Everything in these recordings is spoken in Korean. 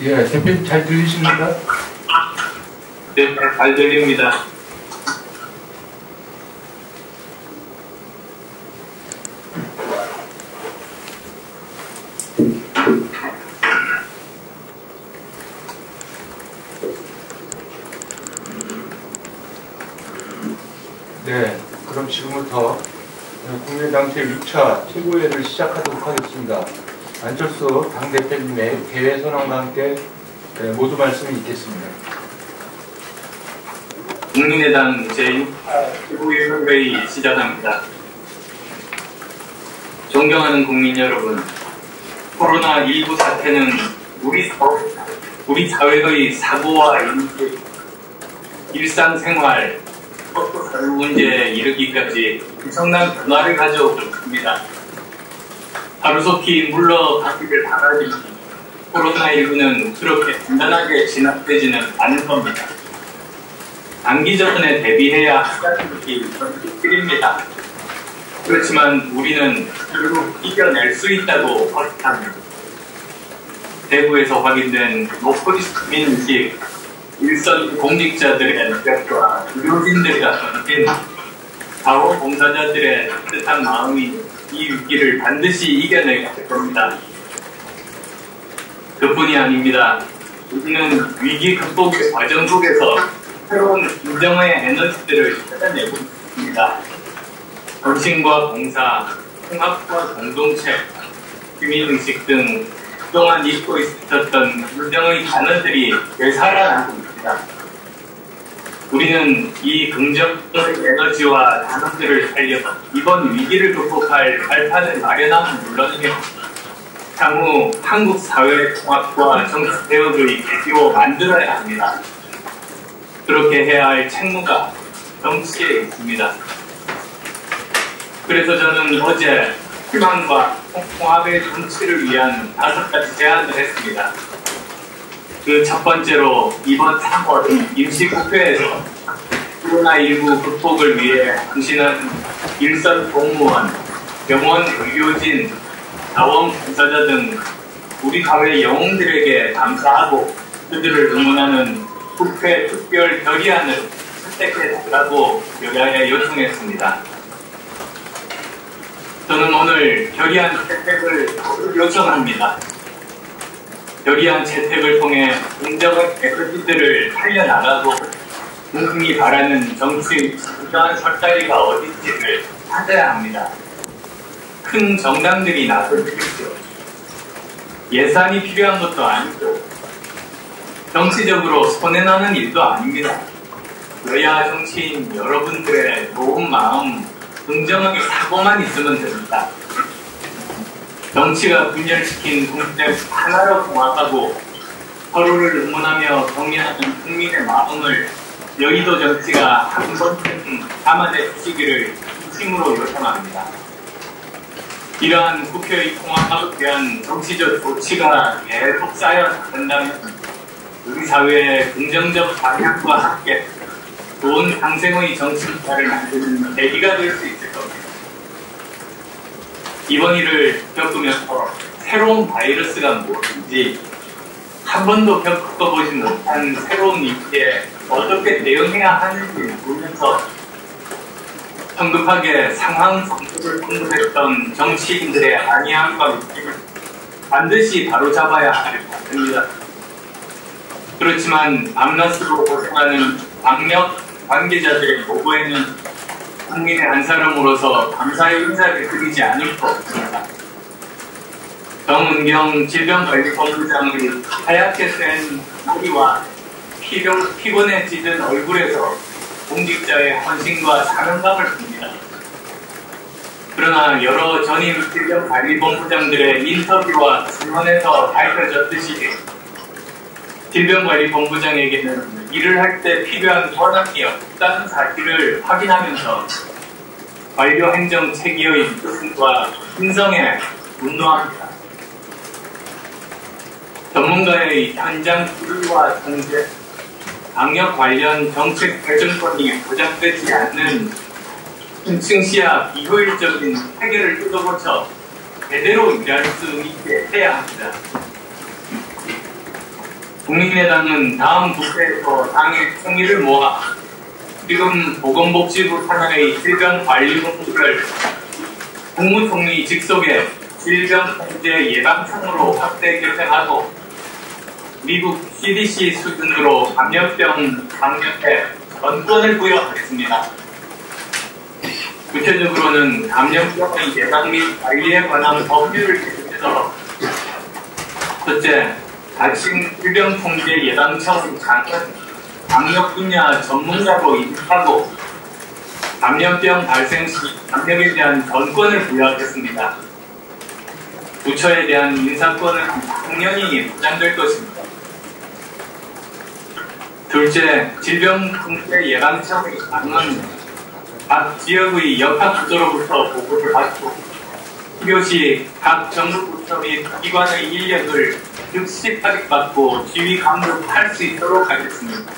예, 대표님 잘 들리십니까? 네, 잘 들립니다. 네, 그럼 지금부터 국민의당 제6차 최고회의를 시작하도록 하겠습니다. 안철수 당대표님의 개회 선언과 함께 모두 말씀이 있겠습니다. 국민의당 제6차 최고위원회의 시작합니다. 존경하는 국민 여러분, 코로나19 사태는 우리 사회의 사고와 인식, 일상생활, 사회 문제에 이르기까지 엄청난 변화를 가져오고 있습니다. 하루속히 물러가기를 바라지만 코로나19는 그렇게 간단하게 진압되지는 않을 겁니다. 단기전에 대비해야 하는 것이 현실입니다. 그렇지만 우리는 결국 이겨낼 수 있다고 확신합니다. 대구에서 확인된 목소리 시민의식, 일선 공직자들의 노력과 의료진들과 던진 자원봉사자들의 뜻한 마음이 이 위기를 반드시 이겨내게 될 겁니다. 그뿐이 아닙니다. 우리는 위기 극복의 과정 속에서 새로운 긍정의 에너지들을 찾아내고 있습니다. 정신과 봉사, 통합과 공동체, 시민의식 등 그동안 잊고 있었던 긍정의 단어들이 되살아나고 있습니다. 우리는 이 긍정의 에너지와 단어들을 살려 이번 위기를 극복할 발판을 마련하면 물론이며 향후 한국 사회 통합과 정치 개혁의 계기로 만들어야 합니다. 그렇게 해야 할 책무가 정치에 있습니다. 그래서 저는 어제 희망과 통합의 정치를 위한 5가지 제안을 했습니다. 그 첫 번째로 이번 3월 임시국회에서 코로나19 극복을 위해 헌신한 일선 공무원, 병원 의료진, 자원봉사자 등 우리 사회 영웅들에게 감사하고 그들을 응원하는 국회 특별 결의안을 채택해달라고 여야에 요청했습니다. 저는 오늘 결의안 채택을 요청합니다. 결의안 채택을 통해 공정한 에너지들을 살려나가고 국민이 바라는 정치의 진정한 설자리가 어딘지를 찾아야 합니다. 큰 정당들이 나서주십시오. 예산이 필요한 것도 아니고 정치적으로 손해나는 일도 아닙니다. 여야 정치인 여러분들의 좋은 마음, 긍정의 사고만 있으면 됩니다. 정치가 분열시킨 국민을 하나로 통합하고 서로를 응원하며 격려하는 국민의 마음을 여의도 정치가 한 번쯤 담아내 주시기를 진심으로 요청합니다. 이러한 국회의 통합에 대한 정치적 조치가 계속 쌓여나간다면 우리 사회의 긍정적 방향과 함께 좋은 상생의 정치인사를 만드는 계기가 될 수 있을 겁니다. 이번 일을 겪으면서 새로운 바이러스가 무엇인지 한 번도 겪어보지 못한 새로운 위기에 어떻게 대응해야 하는지 보면서 성급하게 상황 정도를 공급했던 정치인들의 안이함과 위기를 반드시 바로잡아야 할 것 같습니다. 그렇지만 밤낮으로 고생하는 방역 관계자들의 보고에는 국민의 한 사람으로서 감사의 인사를 드리지 않을 수 없습니다. 정은경 질병관리본부장의 하얗게 센 머리와 피곤에 찢은 얼굴에서 공직자의 헌신과 사명감을 봅니다. 그러나 여러 전임 질병관리본부장들의 인터뷰와 증언에서 밝혀졌듯이 질병관리본부장에게는 일을 할 때 필요한 권한이 없다는 사실을 확인하면서 관료행정 체계의 힘과 신성에 분노합니다. 전문가의 현장 수리와 통제, 방역 관련 정책 결정권이 보장되지 않는 층시야 비효율적인 해결을 뜯어고쳐 제대로 일할 수 있게 해야 합니다. 국민의당은 다음 국회에서 당의 총의를 모아 지금 보건복지부 산하의 질병관리본부를 국무총리 직속의 질병통제예방청으로 확대 개편하고 미국 CDC 수준으로 감염병 방역에 전권을 부여하겠습니다. 구체적으로 감염병의 예방 및 관리에 관한 법률을 제정해서 첫째, 다친 질병통제예방청 장은 방역 분야 전문가로 임명하고 감염병 발생 시 감염에 대한 전권을 부여하겠습니다. 부처에 대한 인사권은 당연히 보장될 것입니다. 둘째, 질병통제예방청의 장은 각 지역의 역학부서로부터 보고를 받고 필요시 각 정부 부처 및 기관의 인력을 즉시 파악받고 지휘 감독할 수 있도록 하겠습니다.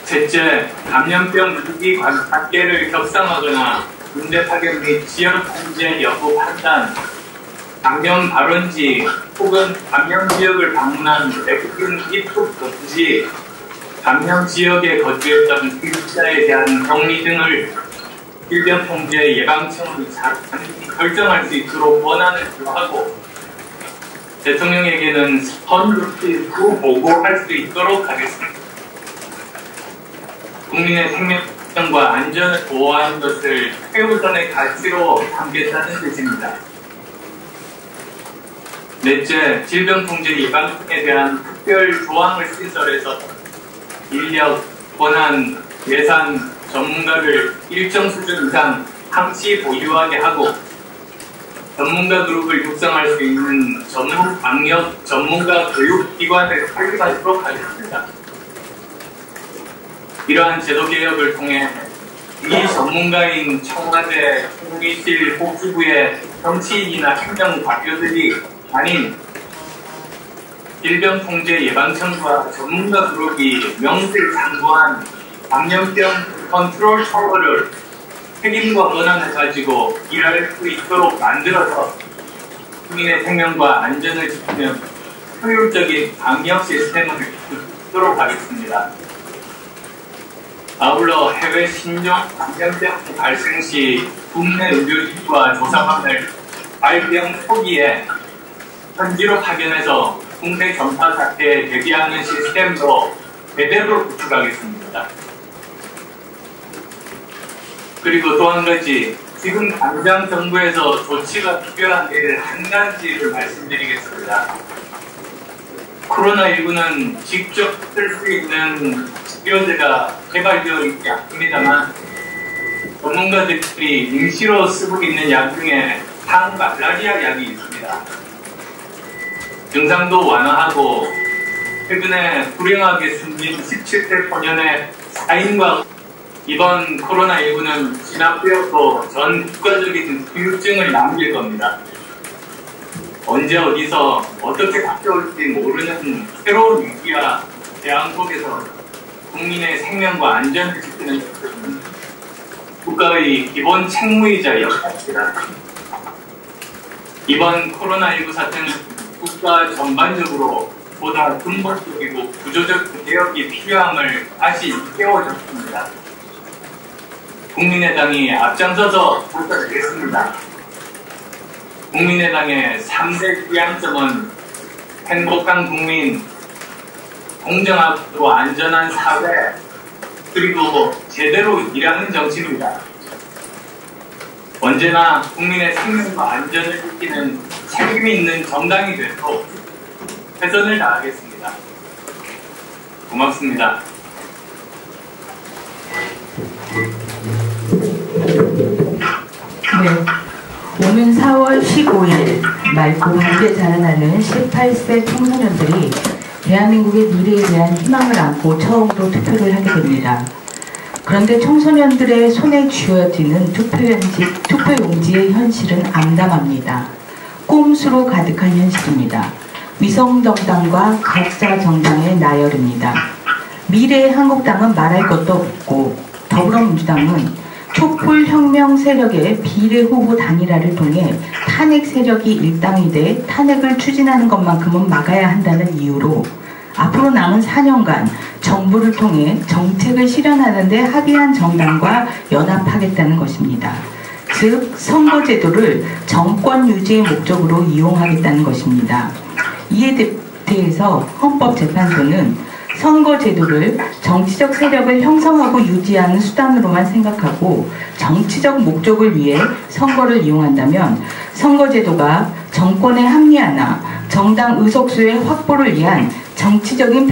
셋째, 감염병 위기 단계를 격상하거나 군대 파견 및 지역 통제 여부 판단, 감염 발원지 혹은 감염 지역을 방문한 외국인 입국 금지, 감염 지역에 거주했던 피해자에 대한 격리 등을 질병통제예방청이 결정할 수 있도록 권한을 부여하고 대통령에게는 선급히 보고할 수 있도록 하겠습니다. 국민의 생명과 안전을 보호하는 것을 최우선의 가치로 삼겠다는 뜻입니다. 넷째, 질병통제예방청에 대한 특별 조항을 신설해서 인력, 권한, 예산, 전문가를 일정 수준 이상 항시 보유하게 하고 전문가 그룹을 육성할 수 있는 전문 방역 전문가 교육기관을 설립하도록 하겠습니다. 이러한 제도 개혁을 통해 이 전문가인 청와대, 총리실, 복지부의 정치인이나 행정관료들이 아닌 질병통제예방청과 전문가 그룹이 명실상부한 감염병 컨트롤 타워를 책임과 권한을 가지고 일할 수 있도록 만들어서 국민의 생명과 안전을 지키는 효율적인 방역 시스템을 구축하도록 하겠습니다. 아울러 해외 신종 감염병 발생 시 국내 의료진과 조사관을 발병 초기에 현지로 파견해서 국내 전파 사태에 대비하는 시스템도 제대로 구축하겠습니다. 그리고 또 한 가지, 지금 당장 정부에서 조치가 필요한 일 한 가지를 말씀드리겠습니다. 코로나19는 직접 쓸 수 있는 치료제가 개발되어 있지 않습니다만 전문가들이 임시로 쓰고 있는 약 중에 항말라리아 약이 있습니다. 증상도 완화하고 최근에 불행하게 숨진 17세 소년의 사인과 이번 코로나19는 진압되었고 전 국가적인 후유증을 남길 겁니다. 언제 어디서 어떻게 바뀌어올지 모르는 새로운 위기와 대항 속에서 국민의 생명과 안전을 지키는 것은 국가의 기본 책무이자 역할입니다. 이번 코로나19 사태는 국가 전반적으로 보다 근본적이고 구조적 개혁이 필요함을 다시 깨워줬습니다. 국민의당이 앞장서서 부탁드리겠습니다. 국민의당의 3대 지향점은 행복한 국민, 공정하고 안전한 사회, 그리고 제대로 일하는 정치입니다. 언제나 국민의 생명과 안전을 지키는 책임이 있는 정당이 되도록 최선을 다하겠습니다. 고맙습니다. 네, 오는 4월 15일 맑고 밝게 자라나는 18세 청소년들이 대한민국의 미래에 대한 희망을 안고 처음으로 투표를 하게 됩니다. 그런데 청소년들의 손에 쥐어지는 투표용지의 현실은 암담합니다. 꼼수로 가득한 현실입니다. 위성정당과 가짜정당의 나열입니다. 미래의 한국당은 말할 것도 없고 더불어민주당은 촛불혁명 세력의 비례 후보 단일화를 통해 탄핵 세력이 일당이 돼 탄핵을 추진하는 것만큼은 막아야 한다는 이유로 앞으로 남은 4년간 정부를 통해 정책을 실현하는 데 합의한 정당과 연합하겠다는 것입니다. 즉 선거제도를 정권 유지의 목적으로 이용하겠다는 것입니다. 이에 대해서 헌법재판소는 선거제도를 정치적 세력을 형성하고 유지하는 수단으로만 생각하고 정치적 목적을 위해 선거를 이용한다면 선거제도가 정권의 합리화나 정당 의석수의 확보를 위한 정치적인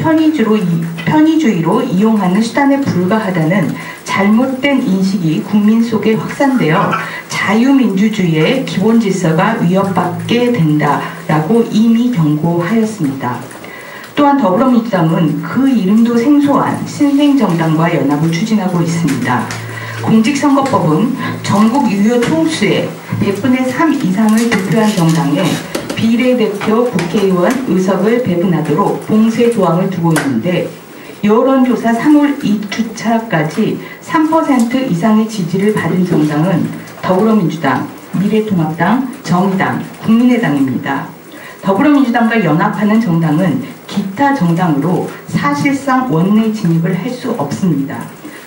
편의주의로 이용하는 수단에 불과하다는 잘못된 인식이 국민 속에 확산되어 자유민주주의의 기본 질서가 위협받게 된다라고 이미 경고하였습니다. 또한 더불어민주당은 그 이름도 생소한 신생정당과 연합을 추진하고 있습니다. 공직선거법은 전국 유효 총수의 100분의 3 이상을 득표한 정당에 비례대표 국회의원 의석을 배분하도록 봉쇄 조항을 두고 있는데 여론조사 3월 2주차까지 3% 이상의 지지를 받은 정당은 더불어민주당, 미래통합당, 정의당, 국민의당입니다. 더불어민주당과 연합하는 정당은 기타 정당으로 사실상 원내 진입을 할 수 없습니다.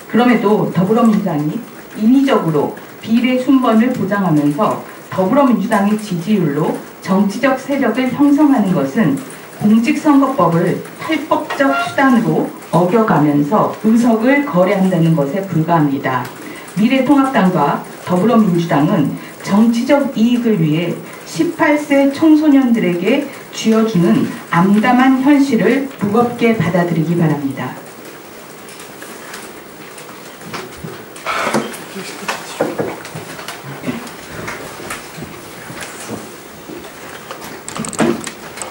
그럼에도 더불어민주당이 인위적으로 비례 순번을 보장하면서 더불어민주당의 지지율로 정치적 세력을 형성하는 것은 공직선거법을 탈법적 수단으로 어겨가면서 의석을 거래한다는 것에 불과합니다. 미래통합당과 더불어민주당은 정치적 이익을 위해 18세 청소년들에게 쥐어주는 암담한 현실을 무겁게 받아들이기 바랍니다.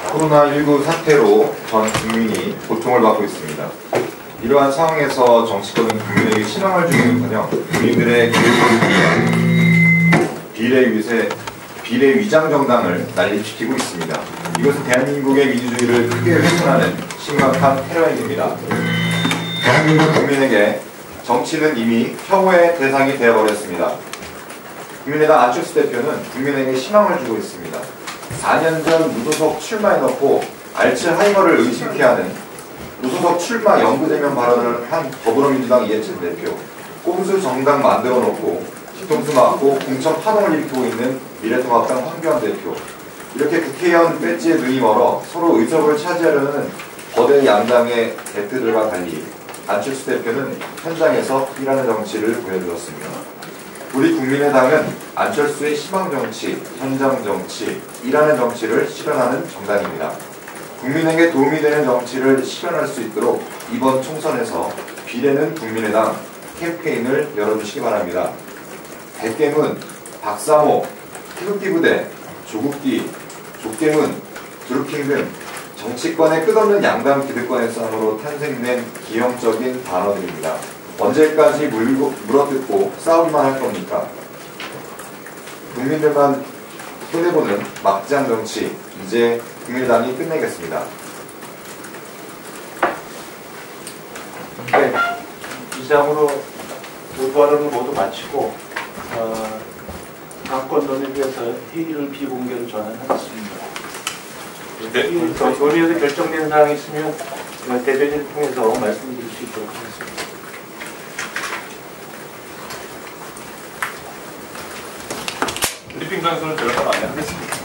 코로나19 사태로 전 국민이 고통을 받고 있습니다. 이러한 상황에서 정치권은 국민에게 실망을 주기는커녕 국민들의 기회를 비례 위장 정당을 난립시키고 있습니다. 이것은 대한민국의 민주주의를 크게 훼손하는 심각한 테러 행위입니다. 대한민국 국민에게 정치는 이미 혐오의 대상이 되어버렸습니다. 국민의당 안철수 대표는 국민에게 희망을 주고 있습니다. 4년 전 무소속 출마해놓고 알츠하이머를 의심케 하는 무소속 출마 영구제명 발언을 한 더불어민주당 이해찬 대표, 꼼수 정당 만들어놓고 뒤통수 맞고 공천 파동을 일으키고 있는 미래통합당 황교안 대표, 이렇게 국회의원 배지에 눈이 멀어 서로 의석을 차지하려는 거대 양당의 대표들과 달리 안철수 대표는 현장에서 일하는 정치를 보여주었습니다. 우리 국민의당은 안철수의 희망정치, 현장정치, 일하는 정치를 실현하는 정당입니다. 국민에게 도움이 되는 정치를 실현할 수 있도록 이번 총선에서 비례는 국민의당 캠페인을 열어주시기 바랍니다. 백개문, 박사모, 태극기부대, 조국기, 족개문, 드루킹 등 정치권의 끝없는 양당 기득권의 싸움으로 탄생된 기형적인 단어들입니다. 언제까지 물어뜯고 싸우기만 할 겁니까? 국민들만 손해보는 막장 정치, 이제 국민의당이 끝내겠습니다. 네, 이상으로 발언을 모두 마치고 당권론에 대해서 회의를 비공개로 전환하겠습니다. 논의에서 결정된 사항이 있으면 대변인을 통해서 말씀드릴 수 있도록 하겠습니다. 브리핑 장소는 들어가 많이 하겠습니다.